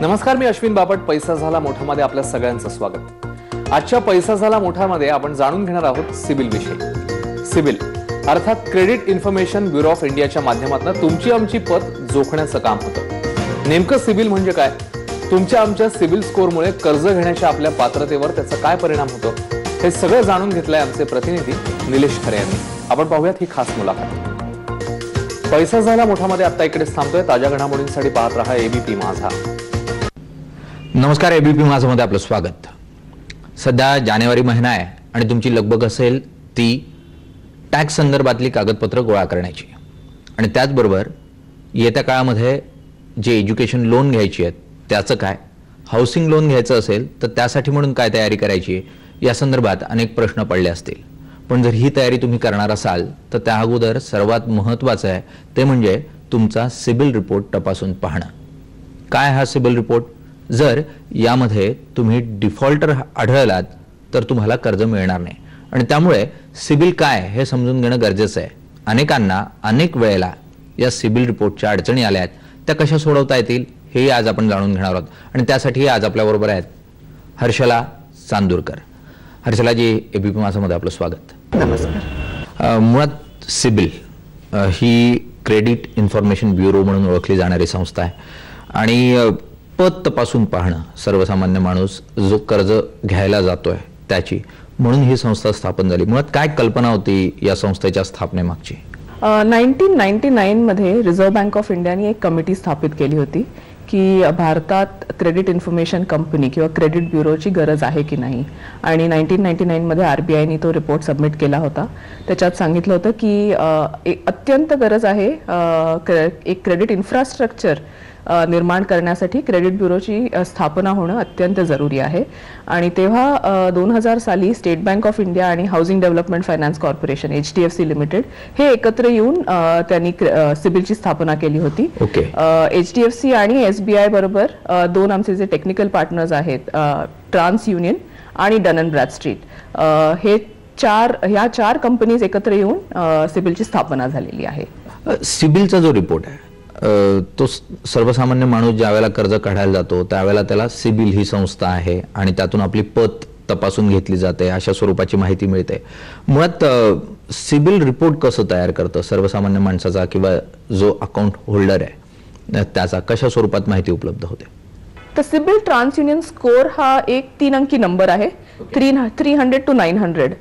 नमस्कार, मी अश्विन बापट. पैसा झाला मोठामध्ये आपल्या सगळ्यांचं स्वागत. आजच्या पैसा झाला मोठामध्ये आपण जाणून घेणार आहोत सिबिल विषयी. सिबिल अर्थात क्रेडिट इन्फॉर्मेशन ब्युरो ऑफ इंडियाच्या माध्यमातून तुमची आमची पत जोखण्याचं काम होतं. नेमकं सिबिल म्हणजे काय, तुमच्या आमच्या सिबिल स्कोअरमुळे कर्ज घेण्याच्या आपल्या पात्रतेवर त्याचा काय परिणाम होतो, हे सगळं जाणून घेतलंय आमचे प्रतिनिधी निलेश खरे यांनी. आपण पाहूयात ही खास मुलाखत. पैसा झाला मोठामध्ये आता इकडेच थांबतोय. ताज्या घडामोडींसाठी पाहत रहा एबीपी माझा. नमस्कार, एबीपी माझामध्ये आपलं स्वागत. सध्या जानेवारी महिना आहे आणि तुमची लगबग असेल ती टॅक्स संदर्भातली कागदपत्र गोळा करण्याची, आणि त्याचबरोबर येत्या काळामध्ये जे एज्युकेशन लोन घ्यायची आहेत त्याचं काय, हाऊसिंग लोन घ्यायचं असेल तर त्यासाठी म्हणून काय तयारी करायची, या संदर्भात अनेक प्रश्न पडले असतील. पण जर ही तयारी तुम्ही करणार असाल तर त्या अगोदर सर्वात महत्त्वाचं आहे ते म्हणजे तुमचा सिबिल रिपोर्ट तपासून पाहणं. काय हा सिबिल रिपोर्ट? जर यामध्ये तुम्ही डिफॉल्टर आढळलात तर तुम्हाला कर्ज मिळणार नाही, आणि त्यामुळे सिबिल काय हे समजून घेणं गरजेचं आहे. अनेकांना अनेक वेळेला या सिबिल रिपोर्टच्या अडचणी आल्या आहेत, त्या कशा सोडवता येतील हे आज आपण जाणून घेणार आहोत. आणि त्यासाठी आज आपल्याबरोबर आहेत हर्षला चांदूरकर. हर्षलाजी, एबीपी माझामध्ये आपलं स्वागत. नमस्कार. मुळात सिबिल ही क्रेडिट इन्फॉर्मेशन ब्युरो म्हणून ओळखली जाणारी संस्था आहे, आणि पत तपासून पाहणं सर्वसामान्य माणूस जो कर्ज घ्यायला जातोय त्याची, म्हणून ही संस्था स्थापन झाली. मुळात काय कल्पना होती या संस्थेच्या स्थापनेमागची? 1999 मध्ये रिझर्व्ह बँक ऑफ इंडियाने एक कमिटी स्थापित केली होती की भारतात क्रेडिट इन्फॉर्मेशन कंपनी किंवा क्रेडिट ब्युरोची गरज आहे की नाही. आणि 1999 मध्ये आरबीआयने तो रिपोर्ट सबमिट केला होता. त्याच्यात सांगितलं होतं की अत्यंत गरज आहे एक क्रेडिट इन्फ्रास्ट्रक्चर निर्माण करण्यासाठी क्रेडिट ब्युरोची स्थापना होणं अत्यंत जरुरी आहे. आणि तेव्हा 2000 साली स्टेट बँक ऑफ इंडिया आणि housing development finance corporation HDFC limited हे एकत्र येऊन त्यांनी सिबिलची स्थापना केली होती. HDFC आणि SBI बरोबर दोन आमचे जे टेक्निकल पार्टनर्स आहेत, ट्रान्स युनियन आणि डन अँड ब्रॅडस्ट्रीट, ह्या चार कंपनीज एकत्र येऊन सिबिलची स्थापना झालेली आहे. सिबिलचा जो रिपोर्ट आहे तो सर्वसामान्य माणूस ज्यावेळेला कर्ज काढायला जातो त्यावेळेला त्याला सिबिल ही संस्था आहे आणि त्यातून आपली पत तपासून घेतली जाते, अशा स्वरूपाची माहिती मिळते. मुळात सिबिल रिपोर्ट कसं तयार करतं सर्वसामान्य माणसाचा किंवा जो अकाउंट होल्डर आहे त्याचा, कशा स्वरूपात माहिती उपलब्ध होते? तर सिबिल ट्रान्स युनियन स्कोर हा एक 3 अंकी नंबर आहे, 300 to 900.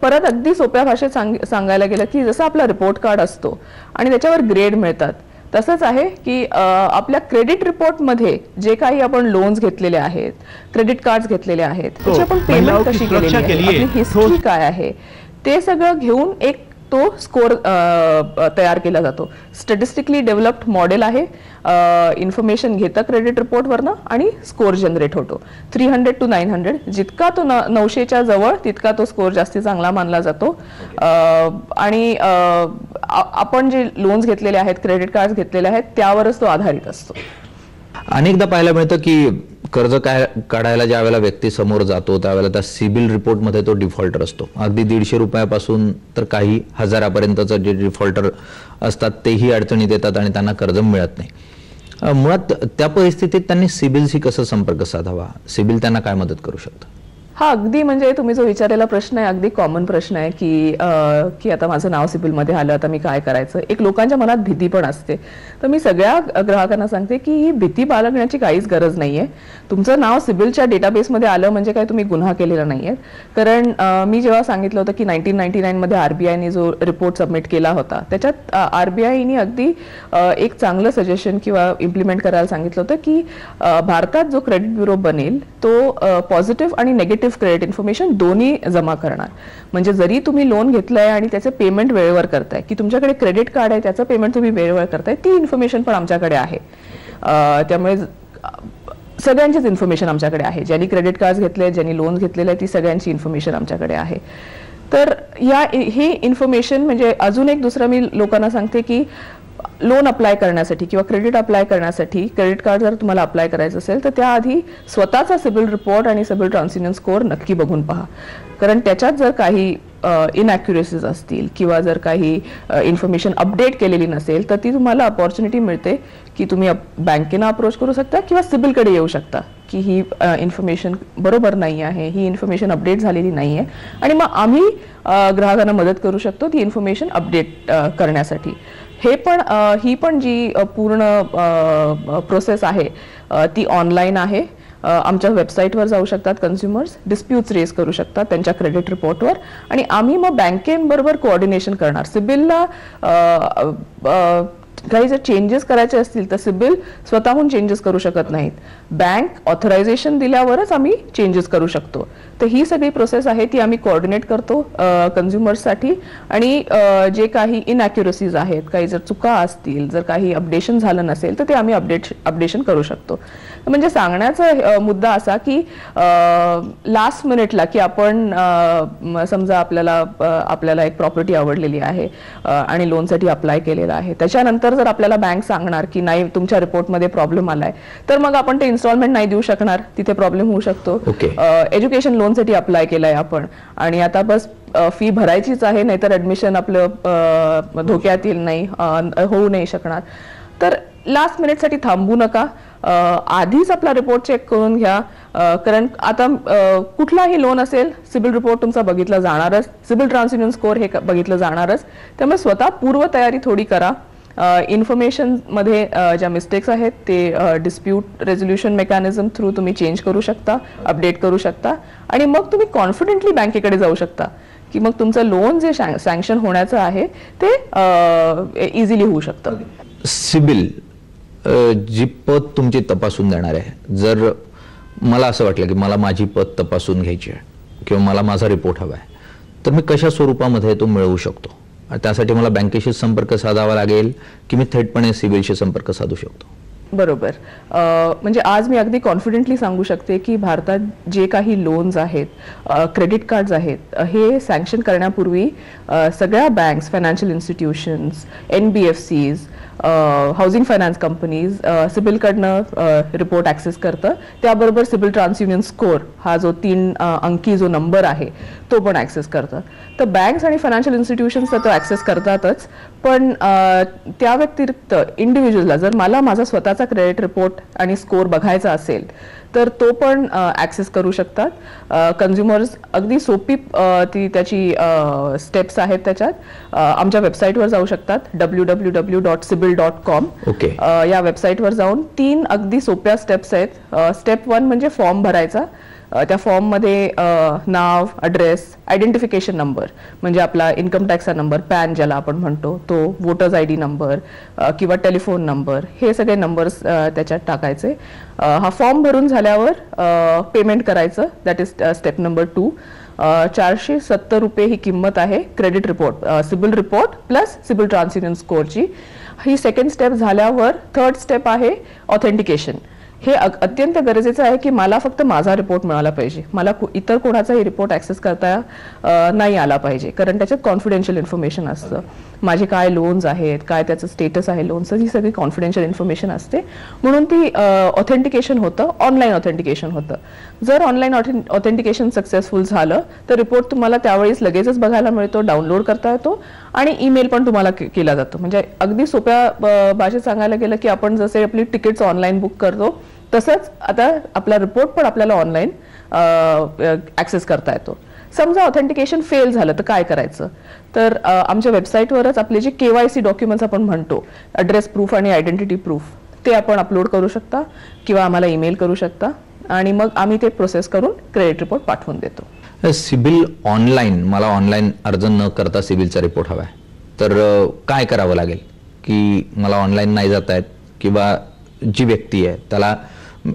परत अगदी सोप्या भाषेत सांगायला गेलं की जसं आपला रिपोर्ट कार्ड असतो आणि त्याच्यावर ग्रेड मिळतात, तसंच आहे की आपल्या क्रेडिट रिपोर्टमध्ये जे काही आपण लोन्स घेतलेले आहेत, क्रेडिट कार्ड्स घेतलेले आहेत, त्याची आपण पेमेंट कशी केलेली आहे, आपली हिस्ट्री काय आहे, ते सगळं घेऊन एक तो स्कोर तयार केला जातो. स्टॅटिस्टिकली डेव्हलप्ड मॉडेल आहे. इन्फॉर्मेशन घेतं क्रेडिट रिपोर्टवरनं आणि स्कोर जनरेट होतो. 300 to 900, जितका तो 900च्या जवळ तितका तो स्कोर जास्ती चांगला मानला जातो. आणि आपण जे लोन्स घेतलेले आहेत, क्रेडिट कार्ड घेतलेले आहेत, त्यावरच तो आधारित असतो. अनेकदा पाहायला मिळतं की कर्ज काढायला ज्या वेळेला व्यक्ती समोर जातो त्यावेळेला त्या सिबिल रिपोर्टमध्ये तो डिफॉल्टर असतो. अगदी 150 रुपयापासून तर काही हजारापर्यंतचं जे डिफॉल्टर असतात तेही अडचणीत येतात आणि त्यांना कर्ज मिळत नाही. मुळात त्या परिस्थितीत त्यांनी सिबिलशी कसं संपर्क साधावा? सिबिल त्यांना काय मदत करू शकतं? हा अगदी म्हणजे तुम्ही जो विचारलेला प्रश्न आहे अगदी कॉमन प्रश्न आहे की आता माझं नाव सिबिलमध्ये आलं, आता मी काय करायचं. एक लोकांच्या मनात भीती पण असते. तर मी सगळ्या ग्राहकांना सांगते की ही भीती बाळगण्याची काहीच गरज नाहीये. तुमचं नाव सिबिलच्या डेटाबेसमध्ये आलं म्हणजे काय तुम्ही गुन्हा केलेला नाहीये. कारण मी जेव्हा सांगितलं होतं की 1999 मध्ये आरबीआयने जो रिपोर्ट सबमिट केला होता त्याच्यात आरबीआयने अगदी एक चांगलं सजेशन किंवा इम्प्लिमेंट करायला सांगितलं होतं की भारतात जो क्रेडिट ब्युरो बनेल तो पॉझिटिव्ह आणि नेगेटिव्ह क्रेडिट इन्फॉर्मेशन दोन्ही जमा करणार. म्हणजे जरी तुम्ही लोन घेतलंय आणि त्याचं पेमेंट वेळेवर करताय, की तुमच्याकडे क्रेडिट कार्ड आहे त्याचं पेमेंट तुम्ही वेळेवर करताय, ती इन्फॉर्मेशन पण आमच्याकडे आहे. त्यामुळे सगळ्यांचीच इन्फॉर्मेशन आमच्याकडे आहे. ज्यांनी क्रेडिट कार्ड घेतले, ज्यांनी लोन घेतलेले, ती सगळ्यांची इन्फॉर्मेशन आमच्याकडे आहे. तर ही इन्फॉर्मेशन म्हणजे अजून एक दुसरं मी लोकांना सांगते की लोन अप्लाय करण्यासाठी किंवा क्रेडिट अप्लाय करण्यासाठी, क्रेडिट कार्ड जर तुम्हाला अप्लाय करायचं असेल तर त्याआधी स्वतःचा सिबिल रिपोर्ट आणि सिबिल ट्रान्झॅक्शन स्कोअर नक्की बघून पहा. कारण त्याच्यात जर काही इनॅक्युरेसीज असतील किंवा जर काही इन्फॉर्मेशन अपडेट केलेली नसेल तर ती तुम्हाला अपॉर्च्युनिटी मिळते की तुम्ही बँकेनं अप्रोच करू शकता किंवा सिबिलकडे येऊ शकता की ही इन्फॉर्मेशन बरोबर नाही आहे, ही इन्फॉर्मेशन अपडेट झालेली नाही आहे, आणि मग आम्ही ग्राहकांना मदत करू शकतो ती इन्फॉर्मेशन अपडेट करण्यासाठी. ही पण जी पूर्ण प्रोसेस आहे ती ऑनलाईन आहे. आमच्या वेबसाईटवर जाऊ शकतात कन्झ्युमर्स, डिस्प्यूट्स रेज करू शकतात त्यांच्या क्रेडिट रिपोर्टवर, आणि आम्ही मग बँकेबरोबर कोऑर्डिनेशन करणार. सिबिलला काही जर चेंजेस करायचे असतील तर सिबिल स्वतःहून चेंजेस करू शकत नाहीत, बँक ऑथरायझेशन दिल्यावरच आम्ही चेंजेस करू शकतो. तर ही सगळी प्रोसेस आहे ती आम्ही कोऑर्डिनेट करतो कन्झ्युमर्ससाठी, आणि जे काही इनॅक्युरसीज आहेत, काही जर चुका असतील, जर काही अपडेशन झालं नसेल तर ते आम्ही अपडेशन करू शकतो. म्हणजे सांगण्याचा मुद्दा असा की लास्ट मिनिटला की आपण समजा आपल्याला एक प्रॉपर्टी आवडलेली आहे आणि लोनसाठी अप्लाय केलेला आहे, त्याच्यानंतर जर आपल्याला बँक सांगणार की नाही तुमच्या रिपोर्टमध्ये प्रॉब्लेम आलाय, तर मग आपण ते इन्स्टॉलमेंट नाही देऊ शकणार, तिथे प्रॉब्लेम होऊ शकतो. एज्युकेशन लोनसाठी अप्लाय केलाय आपण आणि आता बस फी भरायचीच आहे, नाहीतर ऍडमिशन आपलं धोक्यात येईल, नाही होऊ नाही शकणार. तर लास्ट मिनिटसाठी थांबू नका, आधीच आपला रिपोर्ट चेक करून घ्या. कारण आता कुठलाही लोन असेल सिबिल रिपोर्ट तुमचा बघितला जाणारच, सिबिल ट्रान्झॅक्शन स्कोअर हे बघितलं जाणारच. त्यामुळे स्वतः पूर्वतयारी थोडी करा. इन्फॉर्मेशन मध्ये ज्या मिस्टेक्स आहेत ते डिस्प्यूट रेझोल्युशन मेकॅनिझम थ्रू तुम्ही चेंज करू शकता, अपडेट करू शकता, आणि मग तुम्ही कॉन्फिडेंटली बँकेकडे जाऊ शकता की मग तुमचं लोन जे सँक्शन होण्याचं आहे ते इझिली होऊ शकतं. सिबिल जी पत तुमची तपासून देणार आहे, जर मला असं वाटलं की मला माझी पत तपासून घ्यायची आहे किंवा मला माझा रिपोर्ट हवा आहे, तर मी कशा स्वरूपामध्ये तो मिळवू शकतो? त्यासाठी मला बँकेशी संपर्क साधावा लागेल की मी थेटपणे सिबिलशी संपर्क साधू शकतो? बरोबर. म्हणजे आज मी अगदी कॉन्फिडेंटली सांगू शकते की भारतात जे काही लोन्स आहेत, क्रेडिट कार्ड्स आहेत, हे सँक्शन करण्यापूर्वी सगळ्या banks, financial institutions, NBFCs, housing finance companies सिबिलकडनं रिपोर्ट ॲक्सेस करतं. त्याबरोबर सिबिल ट्रान्झॅक्शन स्कोअर हा जो 3 अंकी जो नंबर आहे तो पण ॲक्सेस करतं. तर बँक्स आणि फायनान्शियल इन्स्टिट्यूशन्स तर तो ॲक्सेस करतातच, पण त्या व्यतिरिक्त इंडिव्हिज्युअलला जर मला माझा स्वतःचा क्रेडिट रिपोर्ट आणि स्कोअर बघायचा असेल तर तो पण ॲक्सेस करू शकतात. कन्झ्युमर्स अगदी सोपी ती त्याची स्टेप्स आहेत त्याच्यात. आमच्या वेबसाईटवर जाऊ शकतात www.sibil.com. या वेबसाईटवर जाऊन 3 अगदी सोप्या स्टेप्स आहेत. स्टेप 1 म्हणजे फॉर्म भरायचा. त्या फॉर्ममध्ये नाव, ॲड्रेस, आयडेंटिफिकेशन नंबर म्हणजे आपला इन्कम टॅक्सचा नंबर, पॅन ज्याला आपण म्हणतो तो, वोटर्स ID नंबर किंवा टेलिफोन नंबर, हे सगळे नंबर्स त्याच्यात टाकायचे. हा फॉर्म भरून झाल्यावर पेमेंट करायचं, दॅट इज स्टेप नंबर 2. 470 रुपये ही किंमत आहे credit report, CIBIL report plus CIBIL transaction स्कोअरची. ही सेकंड स्टेप झाल्यावर थर्ड स्टेप आहे ऑथेंटिकेशन. हे अत्यंत गरजेचं आहे की मला फक्त माझा रिपोर्ट मिळाला पाहिजे, मला इतर कोणाचाही रिपोर्ट ॲक्सेस करता नाही आला पाहिजे, कारण त्याच्यात कॉन्फिडेन्शियल इन्फॉर्मेशन असतं. माझे काय लोन्स आहेत, काय त्याचं स्टेटस आहे लोनचं, ही सगळी कॉन्फिडेन्शियल इन्फॉर्मेशन असते. म्हणून ती ऑथेंटिकेशन होतं, ऑनलाईन ऑथेंटिकेशन होतं. जर ऑनलाईन ऑथेंटिकेशन सक्सेसफुल झालं तर रिपोर्ट तुम्हाला त्यावेळेस लगेचच बघायला मिळतो, डाउनलोड करता येतो, आणि ईमेल पण तुम्हाला केला जातो. म्हणजे अगदी सोप्या भाषेत सांगायला गेलं की आपण जसे आपली तिकीट्स ऑनलाईन बुक करतो तसंच आता आपला रिपोर्ट पण आपल्याला ऑनलाईन ॲक्सेस करता येतो. समजा ऑथेंटिकेशन फेल झालं तर काय करायचं? तर आमच्या वेबसाईटवरच आपले जे KYC डॉक्युमेंट्स आपण म्हणतो, ॲड्रेस प्रूफ आणि आयडेंटिटी प्रूफ, ते आपण अपलोड करू शकता किंवा आम्हाला ईमेल करू शकता, आणि मग आम्ही ते प्रोसेस करून क्रेडिट रिपोर्ट पाठवून देतो. सिबिल ऑनलाईन, मला ऑनलाईन अर्ज न करता सिबिलचा रिपोर्ट हवा आहे, तर काय करावं लागेल? की मला ऑनलाईन नाही जात आहेत किंवा जी व्यक्ती आहे त्याला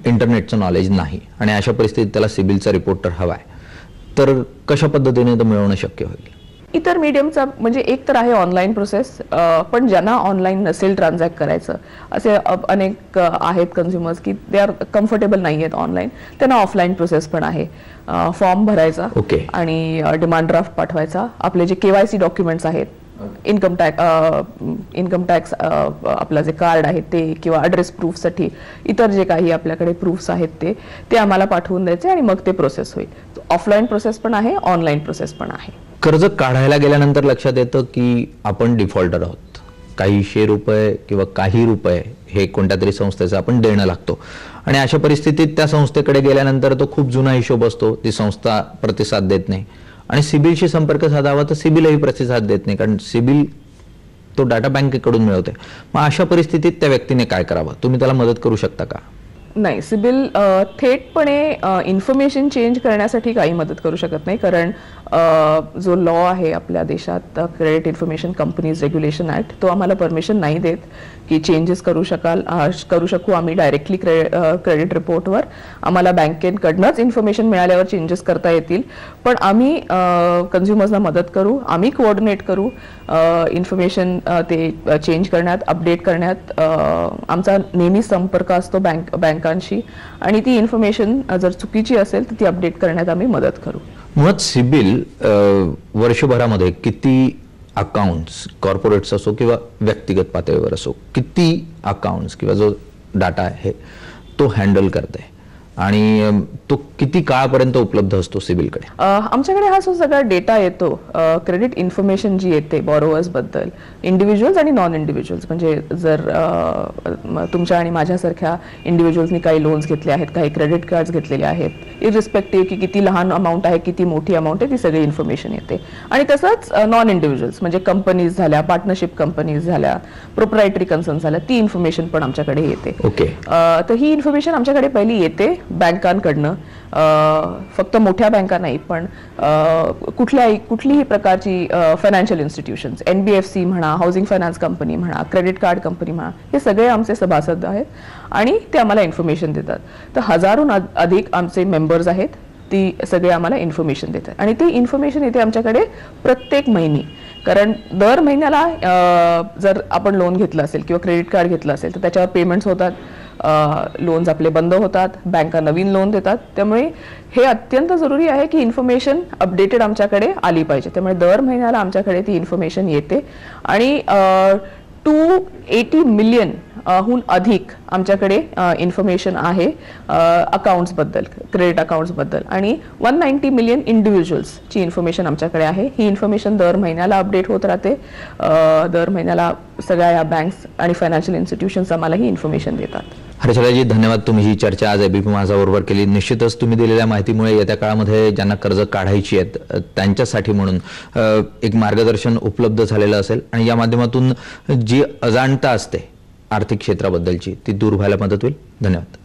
इंटरनेटचं नॉलेज नाही आणि अशा परिस्थितीत त्याला सिबिलचा रिपोर्ट तर हवा आहे, तर कशा पद्धतीने तो मिळवणं शक्य होईल? इतर मीडियमचा म्हणजे एक तर आहे ऑनलाईन प्रोसेस, पण ज्यांना ऑनलाईन नसेल ट्रान्झॅक्ट करायचं असे अनेक आहेत कन्झ्युमर्स की दे आर कम्फर्टेबल नाही आहेत ऑनलाईन, त्यांना ऑफलाईन प्रोसेस पण आहे. फॉर्म भरायचा आणि डिमांड ड्राफ्ट पाठवायचा, आपले जे KYC डॉक्युमेंट्स आहेत इन्कम टॅक्स आपला जे कार्ड आहे ते, किंवा ॲड्रेस प्रूफसाठी इतर जे काही आपल्याकडे प्रूफ्स आहेत ते आम्हाला पाठवून द्यायचे आणि मग ते प्रोसेस होईल. ऑफलाईन प्रोसेस पण आहे, ऑनलाईन प्रोसेस पण आहे. कर्ज काढायला गेल्यानंतर लक्षात येतं की आपण डिफॉल्टर आहोत, काहीशे रुपये किंवा काही रुपये हे कोणत्या तरी संस्थेचं आपण देणं लागतो, आणि अशा परिस्थितीत त्या संस्थेकडे गेल्यानंतर तो खूप जुना हिशोब असतो, ती संस्था प्रतिसाद देत नाही, आणि सिबिलशी संपर्क साधावा तर सिबिलही प्रतिसाद देत नाही, कारण सिबिल तो डाटा बँकेकडून मिळवते. मग अशा परिस्थितीत त्या व्यक्तीने काय करावं? तुम्ही त्याला मदत करू शकता का? नाही, सिबिल थेटपणे इन्फॉर्मेशन चेंज करण्यासाठी काही मदत करू शकत नाही, कारण जो लॉ आहे आपल्या देशात, credit information companies regulation act, तो आम्हाला परमिशन नाही देत की चेंजेस करू शकू आम्ही डायरेक्टली क्रेडिट रिपोर्टवर. आम्हाला बँकेकडनंच इन्फॉर्मेशन मिळाल्यावर चेंजेस करता येतील, पण आम्ही कन्झ्युमर्सना मदत करू, आम्ही कोऑर्डिनेट करू इन्फॉर्मेशन ते चेंज करण्यात, अपडेट करण्यात. आमचा नेहमी संपर्क असतो बँकांशी, आणि ती इन्फॉर्मेशन जर चुकीची असेल तर ती अपडेट करण्यात आम्ही मदत करू. मुळात सिबिल वर्षभरामध्ये किती अकाउंट्स, कॉर्पोरेट्स असो किंवा व्यक्तिगत पातळीवर असो, किती अकाउंट्स किंवा जो डाटा आहे तो हँडल करते, आणि तो किती काळापर्यंत उपलब्ध असतो सिबिलकडे? आमच्याकडे हा जो सगळा डेटा येतो, क्रेडिट इन्फॉर्मेशन जी येते बॉरोवर्स बद्दल, इंडिव्हिज्युअल्स आणि नॉन इंडिव्हिज्युअल्स, म्हणजे जर तुमच्या आणि माझ्यासारख्या इंडिव्हिज्युअल्सनी काही लोन्स घेतले आहेत, काही क्रेडिट कार्ड्स घेतलेले आहेत, इररिस्पेक्टिव्ह की किती लहान अमाऊंट आहे, किती मोठी अमाऊंट आहे, ती सगळी इन्फॉर्मेशन येते. आणि तसंच नॉन इंडिव्हिज्युअल्स म्हणजे कंपनीज झाल्या, पार्टनरशिप कंपनीज झाल्या, प्रोप्रायटरी कन्सर्न झाल्या, ती इन्फॉर्मेशन पण आमच्याकडे येते. ओके. तर ही इन्फॉर्मेशन आमच्याकडे पहिली येते बँकांकडनं, फक्त मोठ्या बँका नाही, पण कुठलीही प्रकारची फायनान्शियल इन्स्टिट्यूशन्स, NBFC म्हणा, हाऊसिंग फायनान्स कंपनी म्हणा, क्रेडिट कार्ड कंपनी म्हणा, हे सगळे आमचे सभासद आहेत आणि ते आम्हाला इन्फॉर्मेशन देतात. तर हजारोहून अधिक आमचे मेंबर्स आहेत, ती सगळे आम्हाला इन्फॉर्मेशन देतात, आणि ती इन्फॉर्मेशन येते आमच्याकडे प्रत्येक महिनी. कारण दर महिन्याला जर आपण लोन घेतलं असेल किंवा क्रेडिट कार्ड घेतलं असेल तर त्याच्यावर पेमेंट्स होतात, लोन्स आपले बंद होतात, बँका नवीन लोन देतात. त्यामुळे हे अत्यंत जरुरी आहे की इन्फॉर्मेशन अपडेटेड आमच्याकडे आली पाहिजे. त्यामुळे दर महिन्याला आमच्याकडे ती इन्फॉर्मेशन येते, आणि 280 मिलियन हून अधिक आमच्याकडे इन्फॉर्मेशन आहे अकाउंट्सबद्दल, क्रेडिट अकाउंट्सबद्दल, आणि 190 मिलियन इंडिव्हिज्युअल्सची इन्फॉर्मेशन आमच्याकडे आहे. ही इन्फॉर्मेशन दर महिन्याला अपडेट होत राहते. दर महिन्याला सगळ्या या बँक्स आणि फायनान्शियल इन्स्टिट्यूशन्स आम्हाला ही इन्फॉर्मेशन देतात. हर्षलाजी, धन्यवाद. तुम्ही ही चर्चा आज ABP माझाबरोबर केली. निश्चितच तुम्ही दिलेल्या माहितीमुळे येत्या काळामध्ये ज्यांना कर्ज काढायची आहेत त्यांच्यासाठी म्हणून एक मार्गदर्शन उपलब्ध झालेलं असेल, आणि या माध्यमातून जी अजाणता असते आर्थिक क्षेत्राबद्दलची ती दूर व्हायला मदत होईल. धन्यवाद.